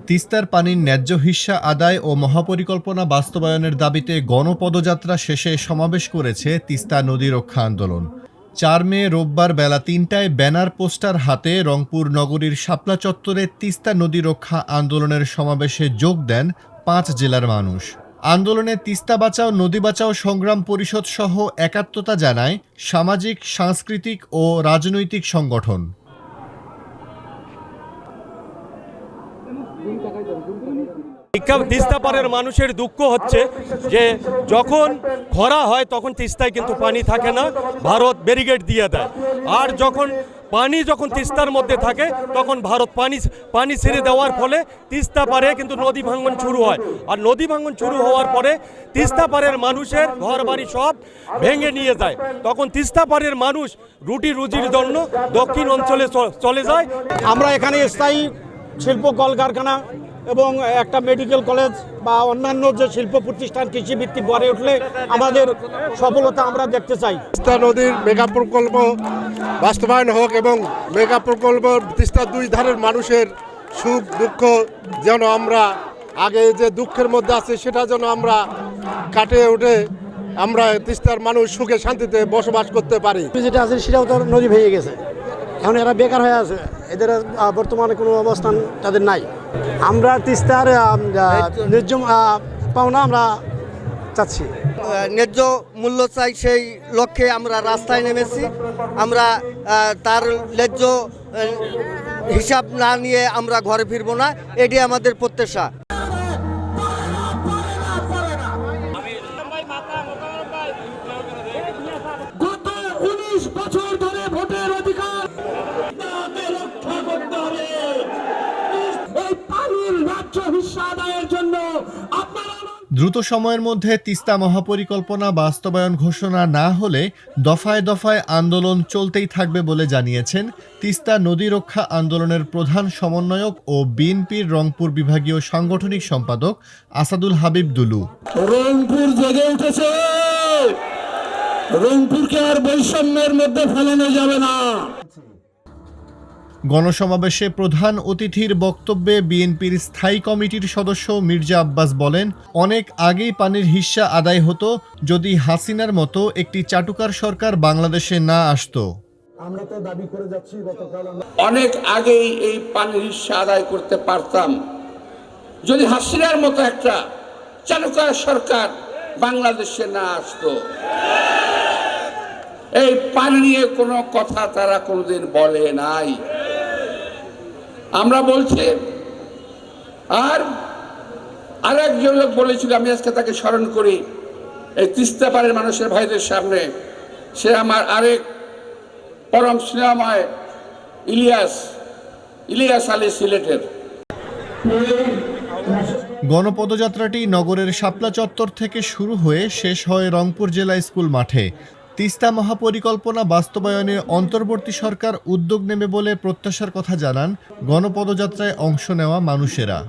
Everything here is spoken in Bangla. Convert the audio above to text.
তিস্তার পানির ন্যায্য হিস্যা আদায় ও মহাপরিকল্পনা বাস্তবায়নের দাবিতে গণপদযাত্রা শেষে সমাবেশ করেছে তিস্তা নদী রক্ষা আন্দোলন। ৪ মে রোববার বেলা ৩টায় ব্যানার পোস্টার হাতে রংপুর নগরীর শাপলা চত্বরে তিস্তা নদী রক্ষা আন্দোলনের সমাবেশে যোগ দেন ৫ জেলার মানুষ। আন্দোলনে তিস্তা বাঁচাও নদী বাঁচাও সংগ্রাম পরিষদ সহ একাত্মতা জানায় সামাজিক, সাংস্কৃতিক ও রাজনৈতিক সংগঠন। তিস্তা পারের মানুষের দুঃখ হচ্ছে যে যখন খরা হয় তখন তিস্তায় কিন্তু পানি থাকে না, ভারত ব্যারিকেড দিয়ে দেয়। আর যখন তিস্তার মধ্যে থাকে তখন ভারত পানি ছেড়ে দেওয়ার ফলে তিস্তা পারে কিন্তু নদী ভাঙ্গন শুরু হয়। আর নদী ভাঙ্গন শুরু হওয়ার পরে তিস্তা পারের মানুষের ঘর বাড়ি সব ভেঙে নিয়ে যায়। তখন তিস্তা পারের মানুষ রুটি রুজির জন্য দক্ষিণ অঞ্চলে চলে যায়। আমরা এখানে স্থায়ী শিল্প কলকারখানা এবং একটা মেডিকেল কলেজ বা অন্যান্য যে শিল্প প্রতিষ্ঠান কৃষিভিত্তিক গড়ে উঠলে আমাদের সফলতা আমরা দেখতে চাই। তিস্তা নদীর মেগা প্রকল্প বাস্তবায়ন হোক এবং মেগা প্রকল্প তিস্তার দুই ধারের মানুষের সুখ দুঃখ যেন আমরা আগে যে দুঃখের মধ্যে আছে সেটা যেন আমরা কাটিয়ে উঠে আমরা তিস্তার মানুষ সুখে শান্তিতে বসবাস করতে পারি। যেটা আছে সেটাও তো নদী ভেঙে গেছে, এখন এরা বেকার হয়ে আছে, এদের বর্তমানে কোনো অবস্থান তাদের নাই। আমরা তিস্তার ন্যায্য পাওনা আমরা চাচ্ছি, ন্যায্য মূল্য চাই, সেই লক্ষ্যে আমরা রাস্তায় নেমেছি। আমরা তার ন্যায্য হিসাব না নিয়ে আমরা ঘরে ফিরবো না, এটি আমাদের প্রত্যাশা। গত 19 বছর ধরে ভোটের অধিকার রক্ষা করতে হবে। এই পানির ন্যায্য হিস্যা আদায়ের জন্য আপনারা দ্রুত সময়ের মধ্যে তিস্তা মহাপরিকল্পনা বাস্তবায়ন ঘোষণা না হলে দফায় দফায় আন্দোলন চলতেই থাকবে বলে জানিয়েছেন তিস্তা নদী রক্ষা আন্দোলনের প্রধান সমন্বয়ক ও বিএনপির রংপুর বিভাগীয় সাংগঠনিক সম্পাদক আসাদুল হাবিব দুলু। রংপুর জেগে উঠেছে, রংপুরকে আর বৈষম্যের মধ্যে ফেলানো যাবে না। গণসমাবেশে প্রধান অতিথির বক্তব্যে বিএনপির স্থায়ী কমিটির সদস্য মির্জা আব্বাস বলেন, অনেক আগেই পানির হিস্যা আদায় হতো যদি হাসিনার মতো একটি চাটুকার সরকার বাংলাদেশে না আসতো। আমরা তো দাবি করে যাচ্ছি গতকাল অনেক আগেই এই পানির হিস্যা আদায় করতে পারতাম যদি হাসিনার মতো একটা চাটুকার সরকার বাংলাদেশে না আসতো। এই পানি নিয়ে কোনো কথা তারা কোনোদিন বলে নাই। আমরা বলছি, আর একজন লোক বলেছিল, আমি আজকে তাকে স্মরণ করি, এই তিস্তা পাড়ের মানুষের ভাইদের সামনে, সে আমার আরেক পরম স্নেহময় ইলিয়াস আলী সিলেটের। গণপদযাত্রাটি নগরের শাপলা চত্বর থেকে শুরু হয়ে শেষ হয় রংপুর জেলা স্কুল মাঠে। তিস্তা মহাপরিকল্পনা বাস্তবায়নে অন্তর্বর্তী সরকার উদ্যোগ নেবে বলে প্রত্যাশার কথা জানান গণপদযাত্রায় অংশ নেওয়া মানুষেরা।